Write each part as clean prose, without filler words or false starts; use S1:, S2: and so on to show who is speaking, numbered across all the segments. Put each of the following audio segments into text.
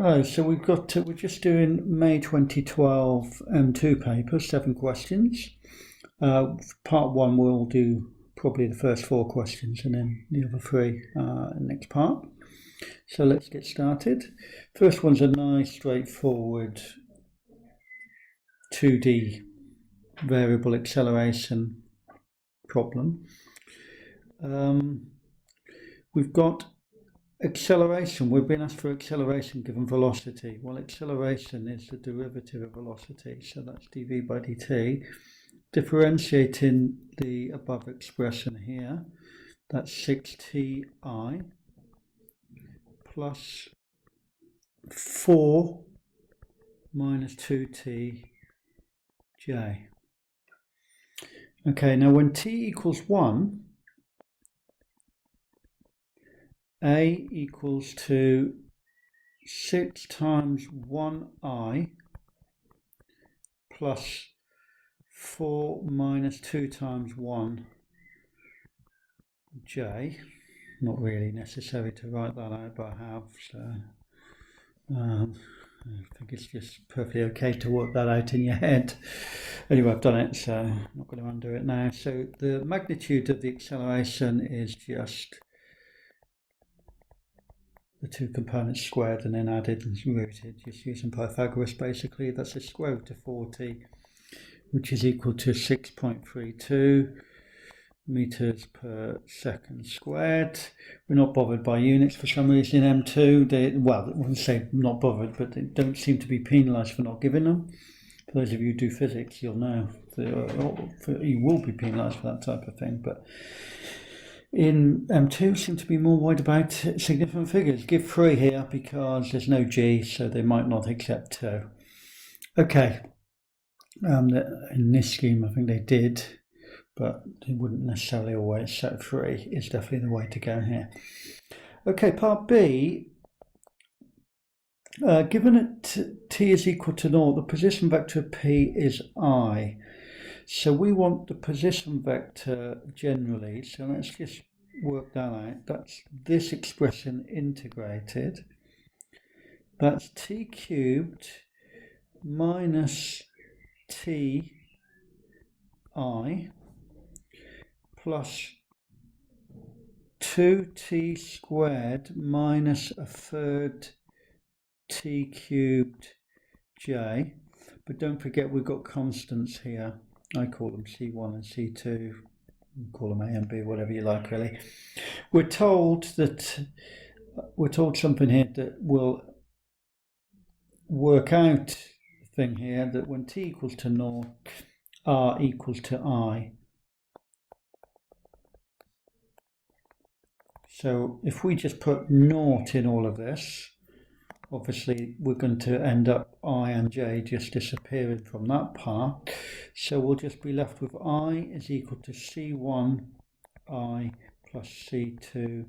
S1: Oh, so we're just doing May 2012 M2 paper, 7 questions. Part 1 we'll do probably the first 4 questions and then the other 3 next part. So let's get started. First one's a nice straightforward 2D variable acceleration problem. We've got acceleration. We've been asked for acceleration given velocity. Well, acceleration is the derivative of velocity, so that's dv by dt. Differentiating the above expression here, that's 6ti plus 4 minus 2tj. Okay, now when t equals 1, a equals to 6 times 1i plus 4 minus 2 times 1j. Not really necessary to write that out, but I have, so I think it's just perfectly okay to work that out in your head. Anyway, I've done it, so I'm not going to undo it now. So the magnitude of the acceleration is just the 2 components squared and then added and rooted, just using Pythagoras basically. That's the square root of 40, which is equal to 6.32 meters per second squared. We're not bothered by units for some reason in M2. Well, I wouldn't say not bothered, but they don't seem to be penalised for not giving them. For those of you who do physics, you'll know that you will be penalised for that type of thing. But in M2 seem to be more worried about significant figures. Give 3 here because there's no G, so they might not accept 2. Okay, in this scheme I think they did, but they wouldn't necessarily always, so 3 is definitely the way to go here. Okay, part B, given that t is equal to 0, the position vector of P is I. So we want the position vector generally, so let's just work that out. That's this expression integrated. That's t cubed minus ti plus 2t squared minus a third t cubed j. But don't forget we've got constants here. I call them C1 and C2, you call them A and B, whatever you like really. We're told something here that will work out the thing here, that when t equals to 0, r equals to I. So if we just put 0 in all of this, obviously we're going to end up I and j just disappearing from that part. So we'll just be left with I is equal to C1i plus C2j.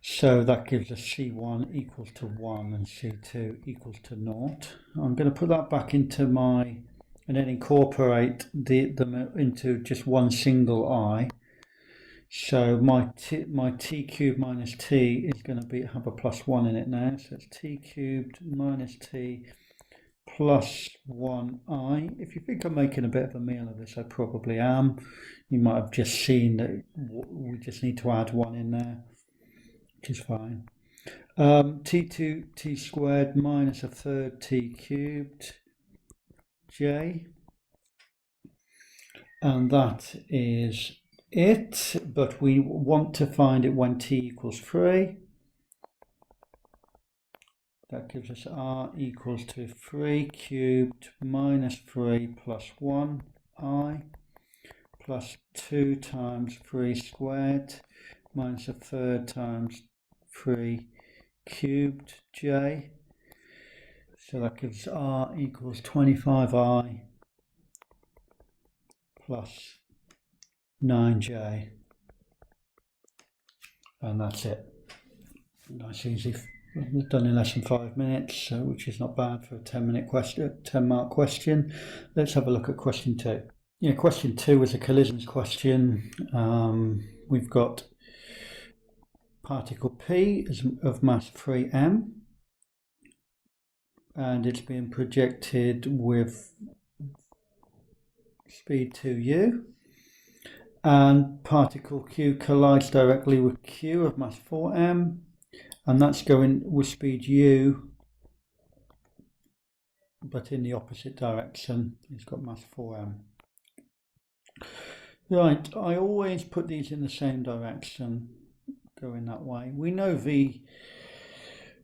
S1: So that gives us C1 equals to 1 and C2 equals to 0. I'm going to put that back into and then incorporate them into just one single I. So my t cubed minus t is going to have a plus 1 in it now. So it's t cubed minus t plus 1i. If you think I'm making a bit of a meal of this, I probably am. You might have just seen that we just need to add 1 in there, which is fine. T2 t squared minus a third t cubed j. And that is it, but we want to find it when t equals 3. That gives us r equals to 3 cubed minus 3 plus 1i plus 2 times 3 squared minus a third times 3 cubed j. So that gives r equals 25i plus 9j, and that's it. Nice, easy. We've done in less than 5 minutes, which is not bad for a 10-minute question, 10-mark question. Let's have a look at question 2. Yeah, question 2 is a collisions question. We've got particle P is of mass 3m, and it's being projected with speed 2u, and particle Q collides directly with Q of mass 4m, and that's going with speed u, but in the opposite direction. It's got mass 4m. Right, I always put these in the same direction, going that way. We know V,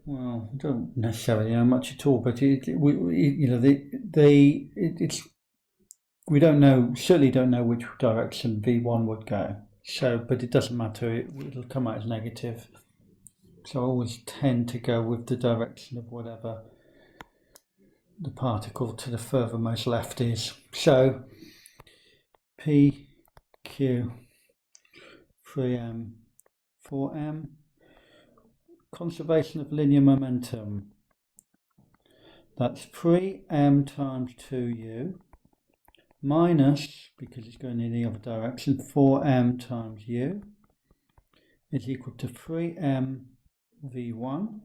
S1: well, don't necessarily know much at all, but we don't know, certainly don't know which direction V1 would go. So, but it doesn't matter, it'll come out as negative. So I always tend to go with the direction of whatever the particle to the furthermost left is. So P, Q, 3m, 4m, conservation of linear momentum. That's 3m times 2u minus, because it's going in the other direction, 4m times u is equal to 3m v1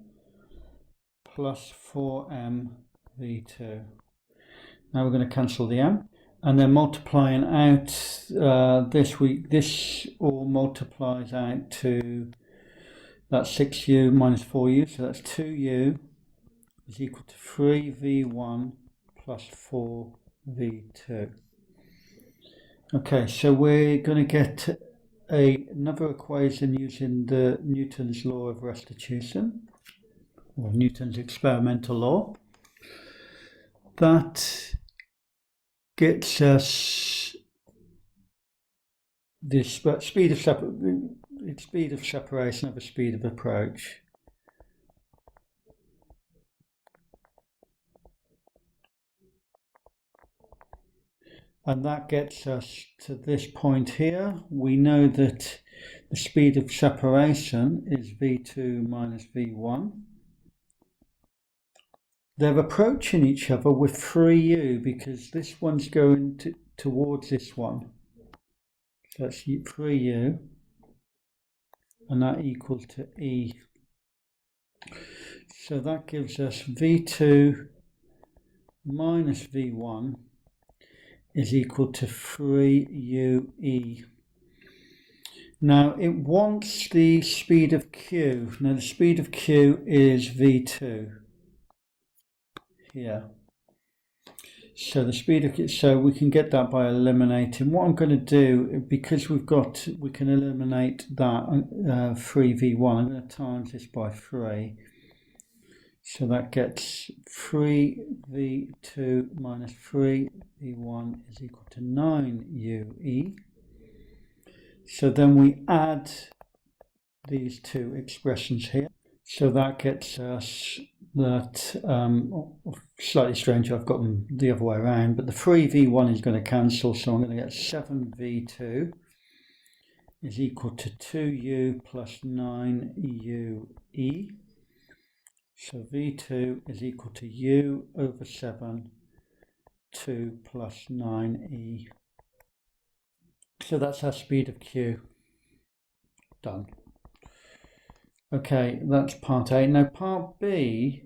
S1: plus 4m v2. Now we're going to cancel the m, and then multiplying out this all multiplies out to that's 6u minus 4u, so that's 2u is equal to 3v1 plus 4v2. Okay, so we're going to get another equation using the Newton's law of restitution, or Newton's experimental law, that gets us the speed of separation over speed of approach. And that gets us to this point here. We know that the speed of separation is v2 minus v1. They're approaching each other with 3u because this one's going towards this one. So that's 3u, and that equals to e. So that gives us v2 minus v1 is equal to 3ue. Now it wants the speed of q. Now the speed of q is v2 here. So the speed of q, so we can get that by eliminating. What I'm going to do, because we can eliminate that 3v1, I'm going to times this by 3. So that gets 3v2 minus 3v1 is equal to 9ue. So then we add these two expressions here. So that gets us that, slightly strange, I've got them the other way around, but the 3v1 is going to cancel, so I'm going to get 7v2 is equal to 2u plus 9ue. So v2 is equal to u over 7, 2 plus 9e. So that's our speed of q. Done. Okay, that's part A. Now part B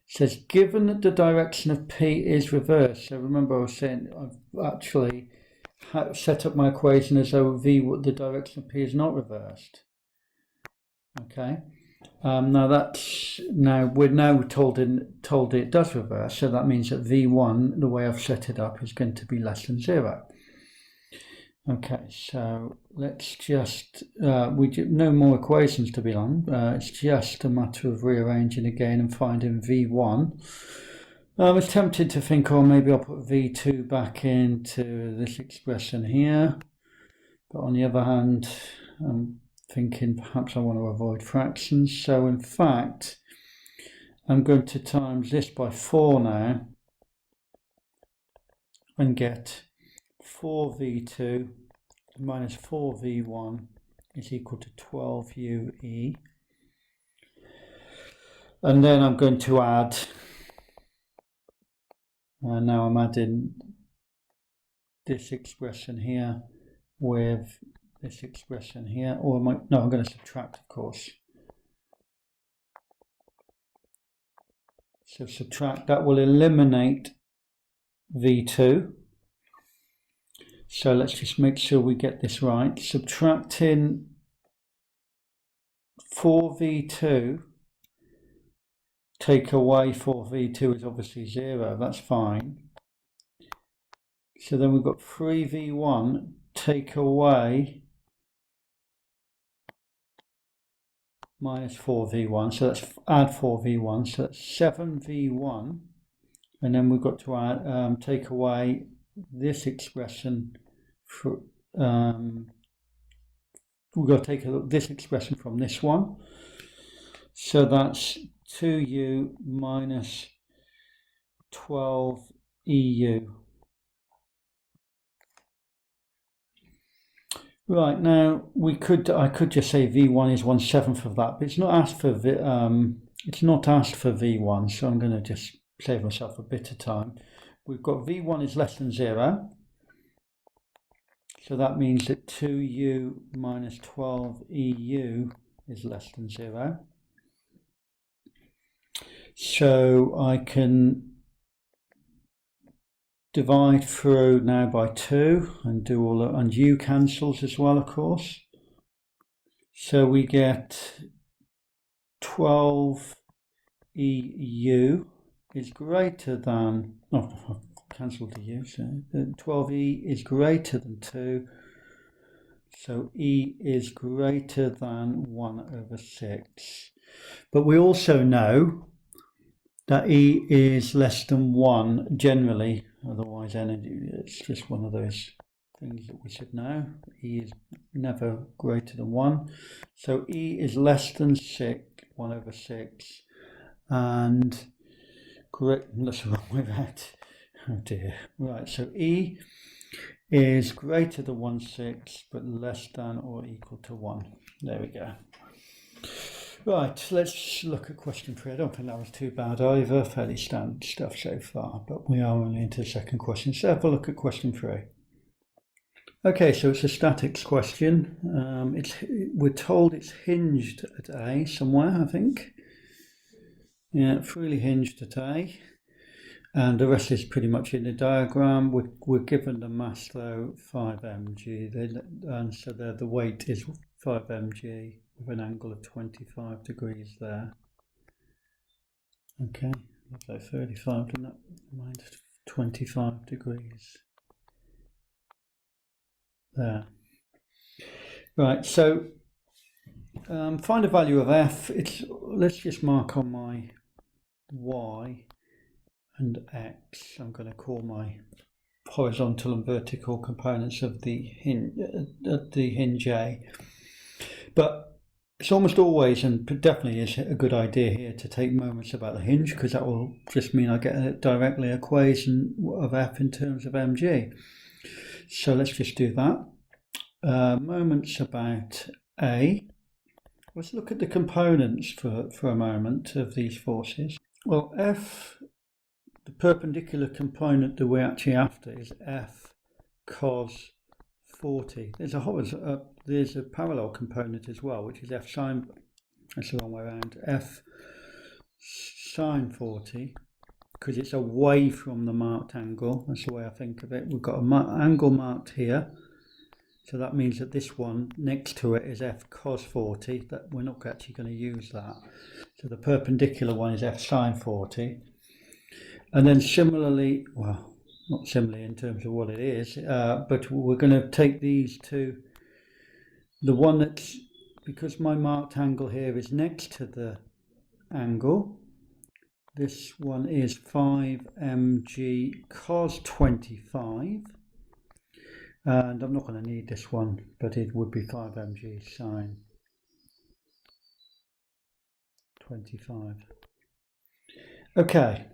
S1: says, given that the direction of P is reversed, so remember I was saying I've actually set up my equation as though the direction of P is not reversed. Okay. We're now told it does reverse, so that means that v1, the way I've set it up, is going to be less than 0. Okay, so let's just no more equations to be done. It's just a matter of rearranging again and finding v1. I was tempted to think, oh, maybe I'll put v2 back into this expression here, but on the other hand, I'm thinking perhaps I want to avoid fractions, so in fact I'm going to times this by 4 now and get 4v2 minus 4v1 is equal to 12ue, and then I'm going to add, now I'm adding this expression here with this expression here, or am I, no, I'm going to subtract, of course. So subtract, that will eliminate V2. So let's just make sure we get this right. Subtracting 4V2, take away 4V2 is obviously 0, that's fine. So then we've got 3V1, take away minus 4V1, so let's add 4V1, so that's 7V1, and then we've got to add, take away this expression, for, we've got to take this expression from this one, so that's 2U minus 12EU. Right, now I could just say V1 is 1/7 of that, but it's not asked for V1, so I'm going to just save myself a bit of time. We've got V1 is less than 0, so that means that 2U minus 12EU is less than 0. So I can divide through now by 2 and do all the, and U cancels as well, of course. So we get 12EU is greater than, oh, cancelled the U, so 12E is greater than 2. So E is greater than 1/6. But we also know that E is less than 1 generally, otherwise energy, it's just one of those things that we should know. E is never greater than 1. So E is less than 1/6, and that's the wrong way around. Oh dear. Right, so E is greater than 1/6, but less than or equal to 1. There we go. Right, let's look at question 3. I don't think that was too bad either, fairly standard stuff so far, but we are only into the second question. So have a look at question 3. Okay, so it's a statics question. We're told it's hinged at A somewhere, I think. Yeah, freely hinged at A. And the rest is pretty much in the diagram. We're given the mass though 5 mg, and so the weight is 5 mg with an angle of 25 degrees there. Okay, looks like 35, doesn't it? Minus 25 degrees there. Right, so find the value of f. Let's just mark on my y and x. I'm going to call my horizontal and vertical components of the hinge A. But it's almost always, and definitely is a good idea here, to take moments about the hinge, because that will just mean I get a directly equation of f in terms of mg. So let's just do that. Moments about A. Let's look at the components for a moment of these forces. Well, F, the perpendicular component that we're actually after is F cos 40. There's a parallel component as well, which is F sine, that's the wrong way around, F sine 40, because it's away from the marked angle. That's the way I think of it. We've got an angle marked here, so that means that this one next to it is F cos 40, that we're not actually going to use that. So the perpendicular one is F sine 40. And then similarly, well, not similarly in terms of what it is, but we're going to take these two. The one that's, because my marked angle here is next to the angle, this one is 5 mg cos 25. And I'm not going to need this one, but it would be 5 mg sine 25. Okay.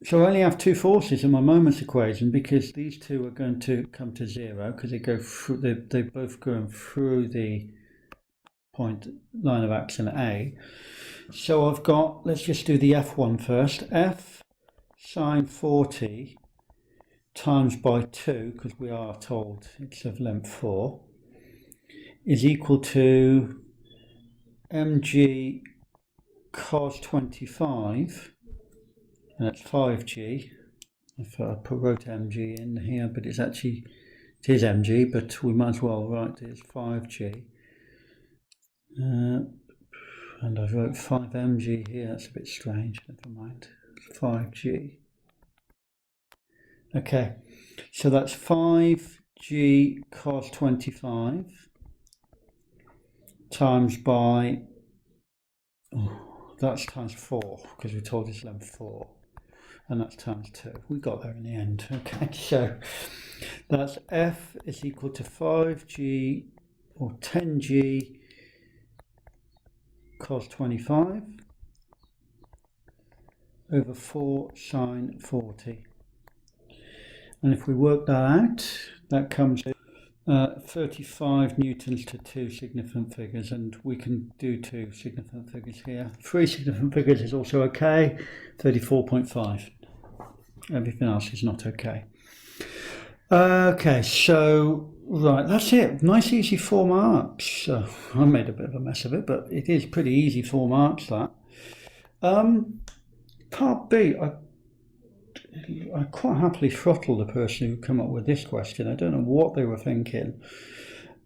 S1: So I only have two forces in my moments equation, because these two are going to come to 0 because they go through. They both going through the point line of action A. So I've got. Let's just do the F1 first. F sine 40 times by 2, because we are told it's of length 4. is equal to mg cos 25, and that's 5g. If I wrote mg in here, but it is mg, but we might as well write it as 5g. And I wrote 5mg here, that's a bit strange, never mind. 5g. Okay, so that's 5g cos 25 times by, that's times 4, because we told it's length 4, and that's times 2. We got there in the end. Okay, so that's f is equal to 5g or 10g cos 25 over 4 sine 40. And if we work that out, that comes 35 newtons to 2 significant figures, and we can do 2 significant figures here. 3 significant figures is also okay, 34.5. Everything else is not okay. Okay, so, right, that's it. Nice, easy 4 marks. I made a bit of a mess of it, but it is pretty easy 4 marks, that. Part B, I quite happily throttle the person who came up with this question. I don't know what they were thinking.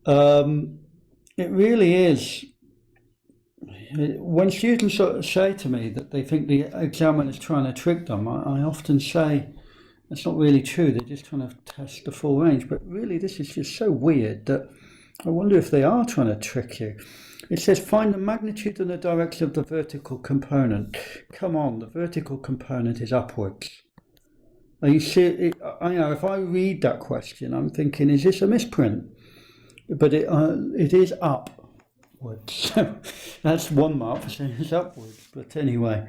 S1: It really is. When students sort of say to me that they think the examiner is trying to trick them, I often say that's not really true. They're just trying to test the full range. But really, this is just so weird that I wonder if they are trying to trick you. It says find the magnitude and the direction of the vertical component. Come on, the vertical component is upwards. Are you see? I know if I read that question, I'm thinking, is this a misprint? But it is upwards. So that's 1 mark for saying it's upwards. But anyway,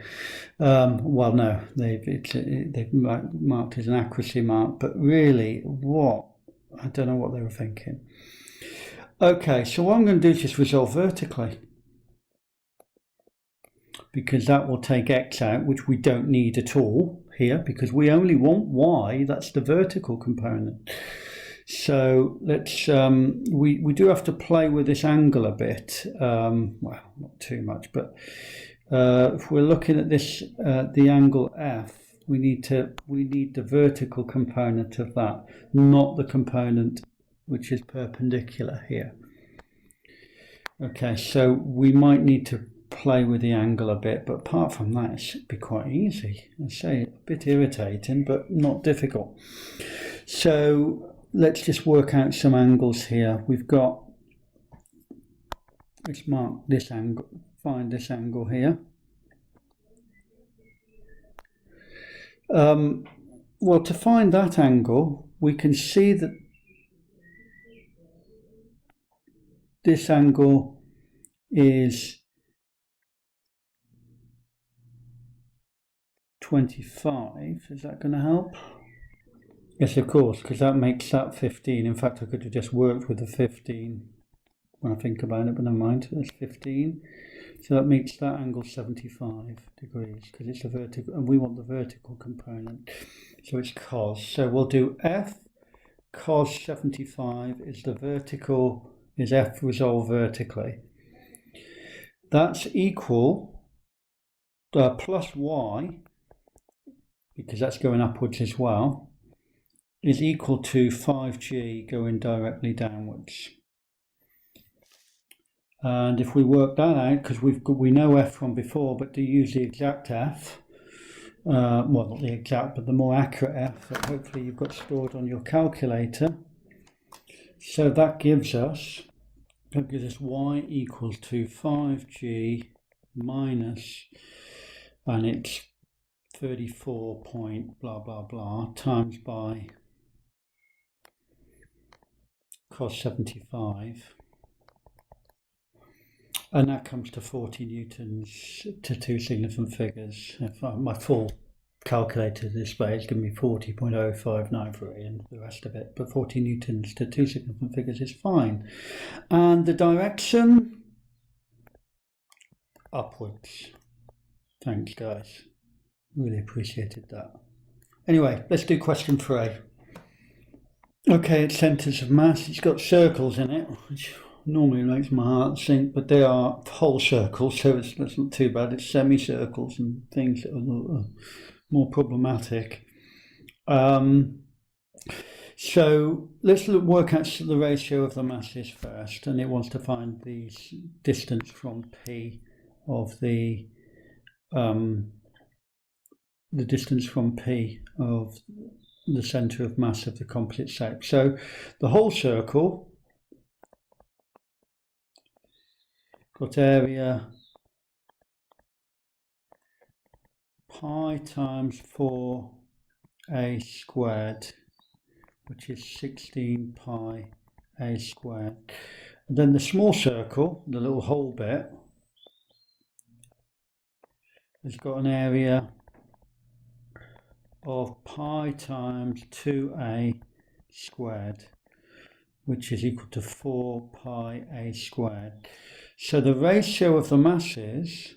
S1: well, no, they've marked as an accuracy mark. But really, I don't know what they were thinking. Okay, so what I'm going to do is just resolve vertically, because that will take x out, which we don't need at all here, because we only want y. That's the vertical component. So let's we do have to play with this angle a bit. Well, not too much, but if we're looking at this, the angle f, we need the vertical component of that, not the component which is perpendicular here. Okay, so we might need to play with the angle a bit, but apart from that, it should be quite easy. I say a bit irritating, but not difficult. So let's just work out some angles here. We've got, let's mark this angle, find this angle here. Well, to find that angle, we can see that this angle is 25. Is that going to help? Yes, of course, because that makes that 15. In fact, I could have just worked with the 15 when I think about it, but never mind. That's 15. So that makes that angle 75 degrees, because it's a vertical, and we want the vertical component. So it's cos. So we'll do f cos 75 is the vertical, is f resolved vertically. That's equal plus y, because that's going upwards as well, is equal to 5g going directly downwards. And if we work that out, because we know f from before, but to use the exact f, well, not the exact, but the more accurate f that hopefully you've got stored on your calculator. So that gives us y equals to 5g minus, and it's 34 point blah blah blah times by cos 75, and that comes to 40 newtons to 2 significant figures. If my full calculator display is giving me 40.0593 and the rest of it, but 40 newtons to 2 significant figures is fine. And the direction upwards. Thanks, guys. Really appreciated that. Anyway, let's do question 3. Okay, it's centres of mass. It's got circles in it, which normally makes my heart sink, but they are whole circles, so it's not too bad. It's semicircles and things that are more problematic. So let's work out the ratio of the masses first, and it wants to find the distance from P of the distance from P of the centre of mass of the composite shape. So the whole circle got area pi times 4a squared, which is 16 pi a squared. And then the small circle, the little hole bit, has got an area of pi times 2a squared, which is equal to 4 pi a squared. So the ratio of the masses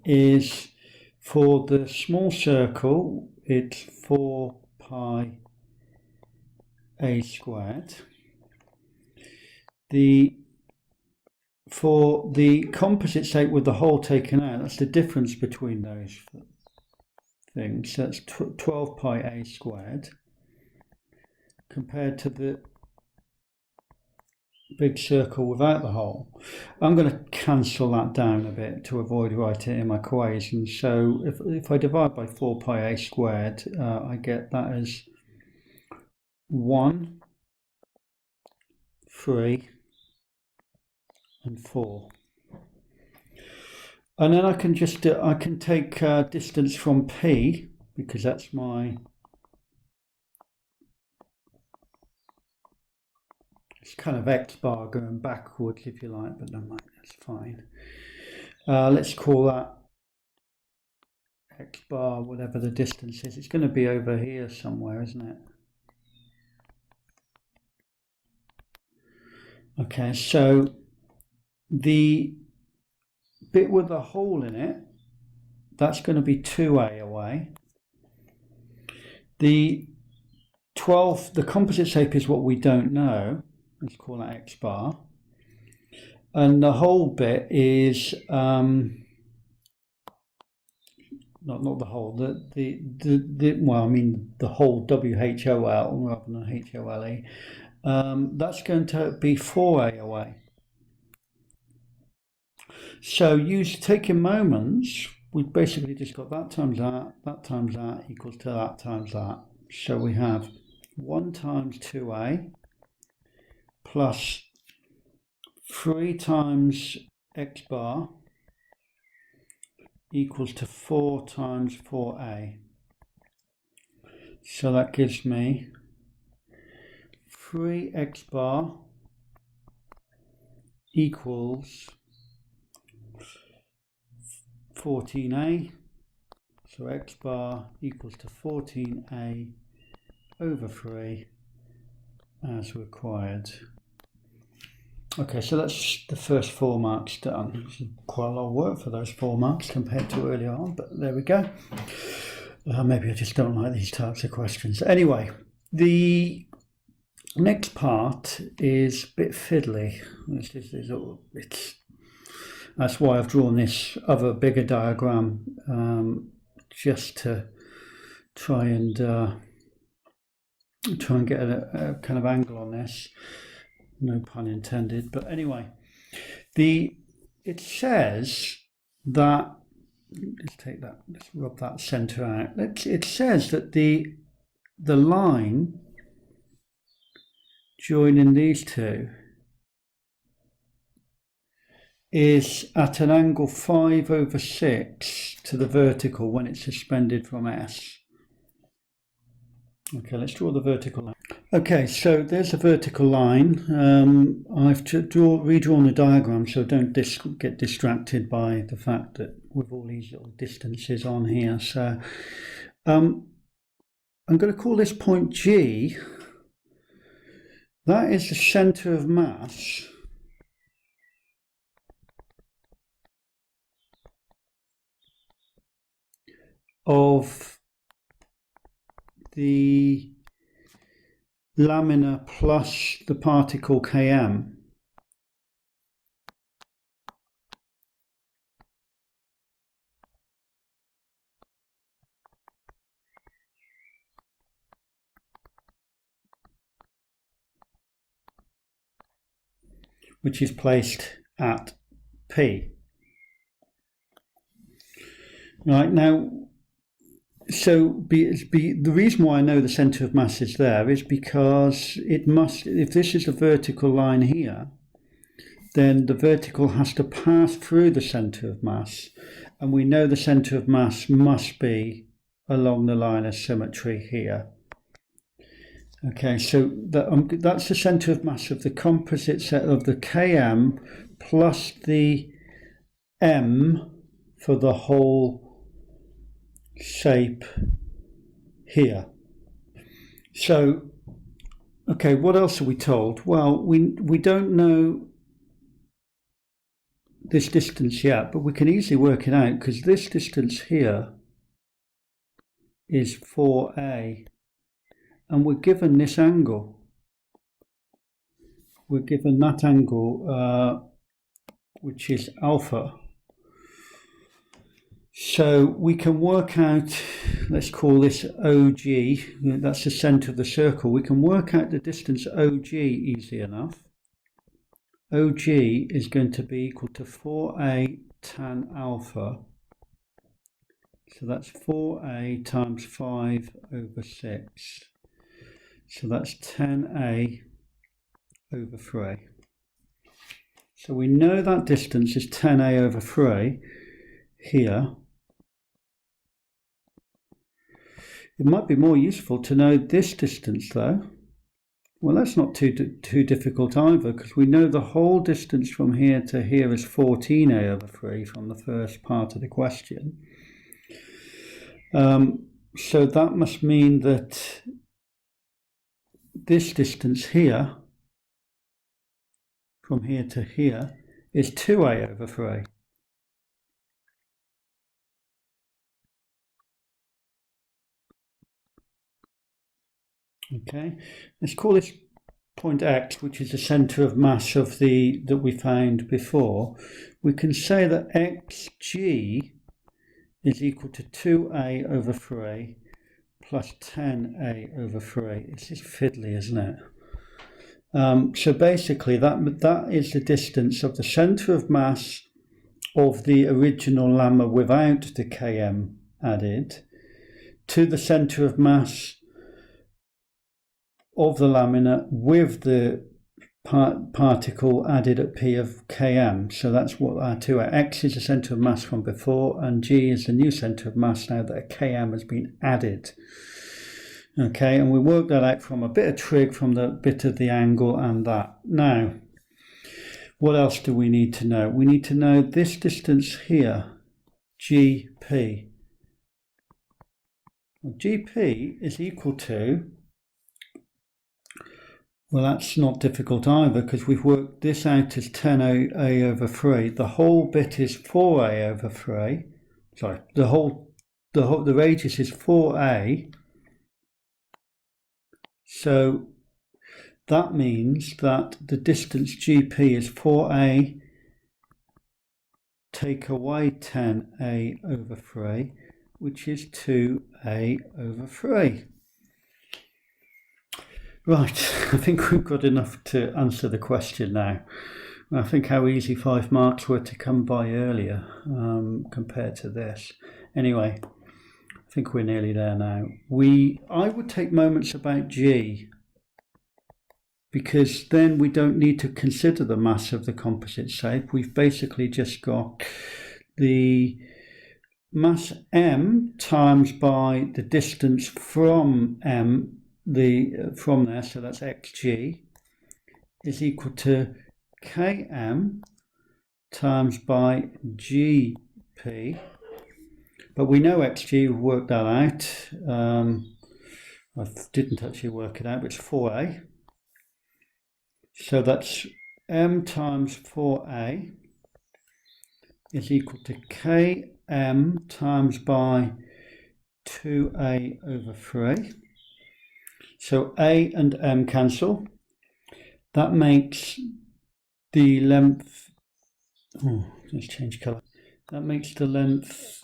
S1: is, for the small circle, it's 4 pi a squared. For the composite shape with the hole taken out, that's the difference between those things. That's 12 pi a squared compared to the big circle without the hole. I'm going to cancel that down a bit to avoid writing it in my equation. So if I divide by 4 pi a squared, I get that as 1, 3 and 4. And then I can just I can take distance from P, because that's my, it's kind of X bar going backwards if you like, but never mind, that's fine. Let's call that X bar, whatever the distance is. It's going to be over here somewhere, isn't it? Okay, so the bit with the hole in it, that's going to be 2a away. The composite shape is what we don't know. Let's call that X bar. And the whole bit is not the whole, well, I mean the whole WHOL rather than HOLE. That's going to be 4a away. So taking moments, we've basically just got that times that equals to that times that. So we have 1 times 2a plus 3 times X bar equals to 4 times 4a. So that gives me 3x bar equals 14a. So x bar equals to 14a over 3 as required. Okay, so that's the first 4 marks done. It's quite a lot of work for those 4 marks compared to earlier on, but there we go. Maybe I just don't like these types of questions. Anyway, the next part is a bit fiddly. That's why I've drawn this other bigger diagram, just to try and get a kind of angle on this. No pun intended. But anyway, it says that, let's rub that center out. It says that the line joining these two is at an angle 5/6 to the vertical when it's suspended from S. Okay, let's draw the vertical line. Okay, so there's a vertical line. I've redrawn the diagram, so don't get distracted by the fact that with all these little distances on here. So I'm going to call this point G. That is the centre of mass of the lamina plus the particle km, which is placed at P. Right, now, so the reason why I know the centre of mass is there is because it must, if this is a vertical line here, then the vertical has to pass through the centre of mass, and we know the centre of mass must be along the line of symmetry here. Okay, so that's the centre of mass of the composite set of the Km plus the M for the whole shape here. So, okay, what else are we told? Well, we don't know this distance yet, but we can easily work it out because this distance here is 4a. And we're given this angle. We're given that angle, which is alpha. So we can work out, let's call this OG, that's the centre of the circle. We can work out the distance OG easy enough. OG is going to be equal to 4a tan alpha. So that's 4a times 5 over 6. So that's 10a over 3. So we know that distance is 10a over 3 here. It might be more useful to know this distance though. Well, that's not too difficult either, because we know the whole distance from here to here is 14a over 3 from the first part of the question. So that must mean that this distance here, from here to here, is 2a over 3. Okay, let's call this point X, which is the centre of mass of that we found before. We can say that xg is equal to 2a over 3 plus 10a over 3. It's just fiddly, isn't it? So basically that is the distance of the centre of mass of the original lemma without the km added to the centre of mass of the lamina with the particle added at P of km. So that's what our two are. X is the centre of mass from before, and G is the new centre of mass now that a km has been added. Okay, and we work that out from a bit of trig from the bit of the angle and that. Now, what else do we need to know? We need to know this distance here, GP. Well, GP is equal to, well, that's not difficult either, because we've worked this out as 10a over 3. The whole bit is 4a over 3. Sorry, the radius is 4a. So that means that the distance GP is 4a, take away 10a over 3, which is 2a over 3. Right, I think we've got enough to answer the question now. I think how easy 5 marks were to come by earlier compared to this. Anyway, I think we're nearly there now. I would take moments about G, because then we don't need to consider the mass of the composite shape. We've basically just got the mass m times by the distance from m, from there, so that's xg, is equal to km times by gp. But we know xg, we've worked that out. I didn't actually work it out, but it's 4a. So that's m times 4a is equal to km times by 2a over 3. So A and M cancel. That makes the length, let's change colour. That makes the length,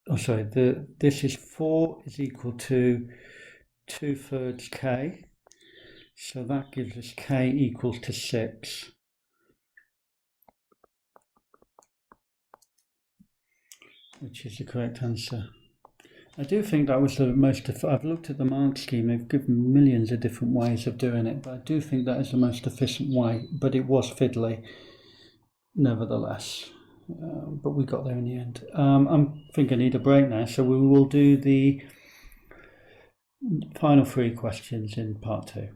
S1: this is 4 is equal to 2/3 k. So that gives us k equals to 6. Which is the correct answer. I do think that was the most, I've looked at the mark scheme, they've given millions of different ways of doing it, but I do think that is the most efficient way, but it was fiddly nevertheless. But we got there in the end. I think I need a break now, so we will do the final 3 questions in part 2.